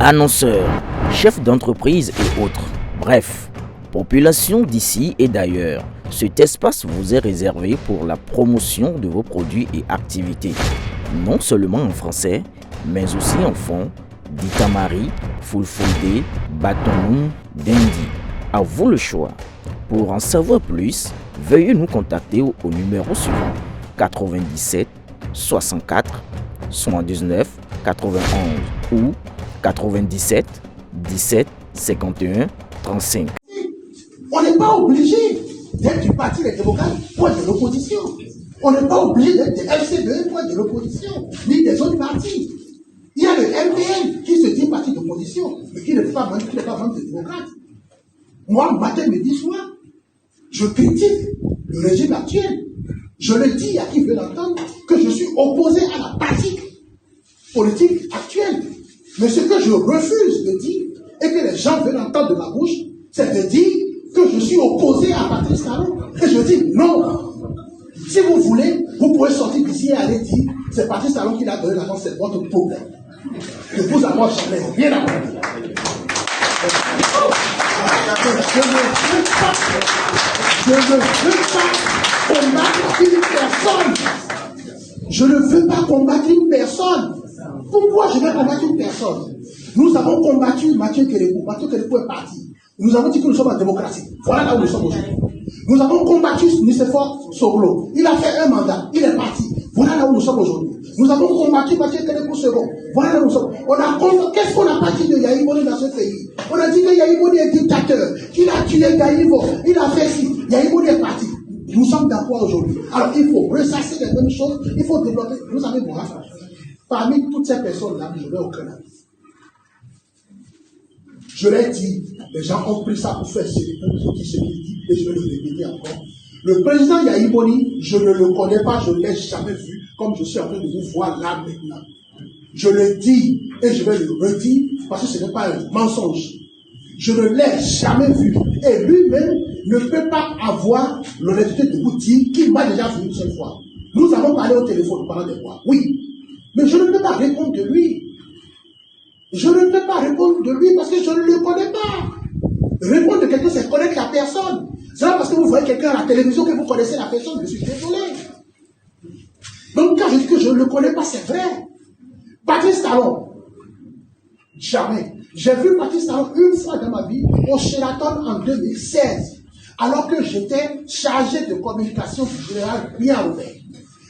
Annonceurs, chefs d'entreprise et autres. Bref, population d'ici et d'ailleurs. Cet espace vous est réservé pour la promotion de vos produits et activités. Non seulement en français, mais aussi en fond, Ditamari, Fulfulde, Batoum, Dendi. À vous le choix. Pour en savoir plus, veuillez nous contacter au numéro suivant 97 64 79 91 ou 97 17 51 35. On n'est pas obligé d'être du parti des démocrates pour être de l'opposition. On n'est pas obligé d'être de FCDE pour être de l'opposition, ni des autres partis. Il y a le MPN qui se dit parti d'opposition, mais qui n'est pas membre des démocrates. Moi, matin, midi, soir, je critique le régime actuel. Je le dis à qui veut l'entendre que je suis opposé à la pratique politique actuelle. Mais ce que je refuse de dire et que les gens veulent entendre de ma bouche, c'est de dire que je suis opposé à Patrice Talon. Et je dis non. Si vous voulez, vous pouvez sortir d'ici et aller dire c'est Patrice Talon qui l'a donné l'annonce, c'est votre problème. Que vous à moi jamais rien à voir. Je ne veux pas combattre une personne. Je ne veux pas combattre une personne. Pourquoi je vais combattre une personne? Nous avons combattu Mathieu Kérékou. Mathieu Kérékou est parti. Nous avons dit que nous sommes en démocratie. Voilà là où nous sommes aujourd'hui. Nous avons combattu Nicéphore Soglo. Il a fait un mandat. Il est parti. Voilà là où nous sommes aujourd'hui. Nous avons combattu Mathieu Kérékou second. Voilà là où nous sommes. Qu'est-ce qu'on a pas dit de Yahi Boni dans ce pays? On a dit que Yahi Boni est dictateur, qu'il a tué Gaïvo, il a fait ci. Yahi Boni est parti. Nous sommes d'accord aujourd'hui. Alors il faut ressasser les mêmes choses. Il faut développer. Vous savez moi, parmi toutes ces personnes-là, je n'ai aucun ami. Je l'ai dit, les gens ont pris ça pour faire ce qui se dit, et je vais le répéter encore. Le président Yahi Boni, je ne le connais pas, je ne l'ai jamais vu, comme je suis en train de vous voir là maintenant. Je le dis, et je vais le redire, parce que ce n'est pas un mensonge. Je ne l'ai jamais vu, et lui-même ne peut pas avoir l'honnêteté de vous dire qu'il m'a déjà vu une seule fois. Nous avons parlé au téléphone pendant des mois, oui, mais je ne peux pas répondre de lui. Je ne peux pas répondre de lui parce que je ne le connais pas. Répondre de quelqu'un, c'est connaître la personne. C'est pas parce que vous voyez quelqu'un à la télévision que vous connaissez la personne. Je suis désolé. Donc quand je dis que je ne le connais pas, c'est vrai. Patrice Talon, jamais. J'ai vu Patrice Talon une fois dans ma vie au Sheraton en 2016, alors que j'étais chargé de communication du général Pierre Robert.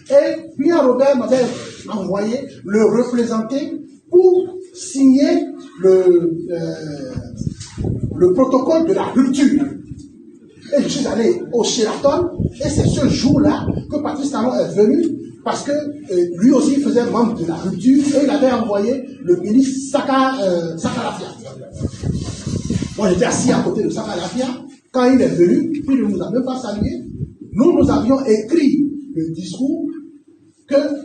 Et Pierre Robert m'avait envoyé le représenter pour signer le protocole de la rupture. Et je suis allé au Sheraton, et c'est ce jour-là que Patrice Talon est venu, parce que lui aussi faisait membre de la rupture, et il avait envoyé le ministre Sakalafia. Moi j'étais assis à côté de Sakalafia, quand il est venu, il ne nous a même pas salué. Nous avions écrit le discours,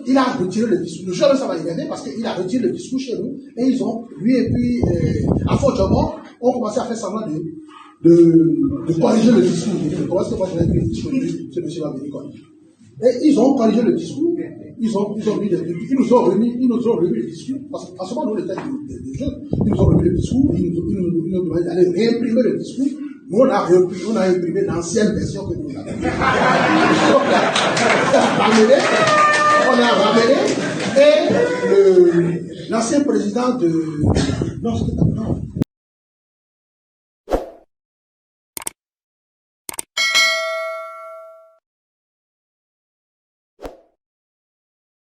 qu'il a retiré le discours. Le jour où ça va énerver parce qu'il a retiré le discours chez nous, et ils ont, lui et puis Afo Djomo, ont commencé à faire semblant de corriger le discours. Comment est-ce que moi je vais écrire le discours de ce monsieur va venir corriger? Et ils ont corrigé le discours, ils nous ont remis le discours, parce qu'à ce moment, nous, on était des jeunes, ils nous ont remis le discours, ils nous ont demandé d'aller réimprimer le discours. Nous, on a imprimé l'ancienne version que nous avons. On a ramené, et l'ancien président de... Non,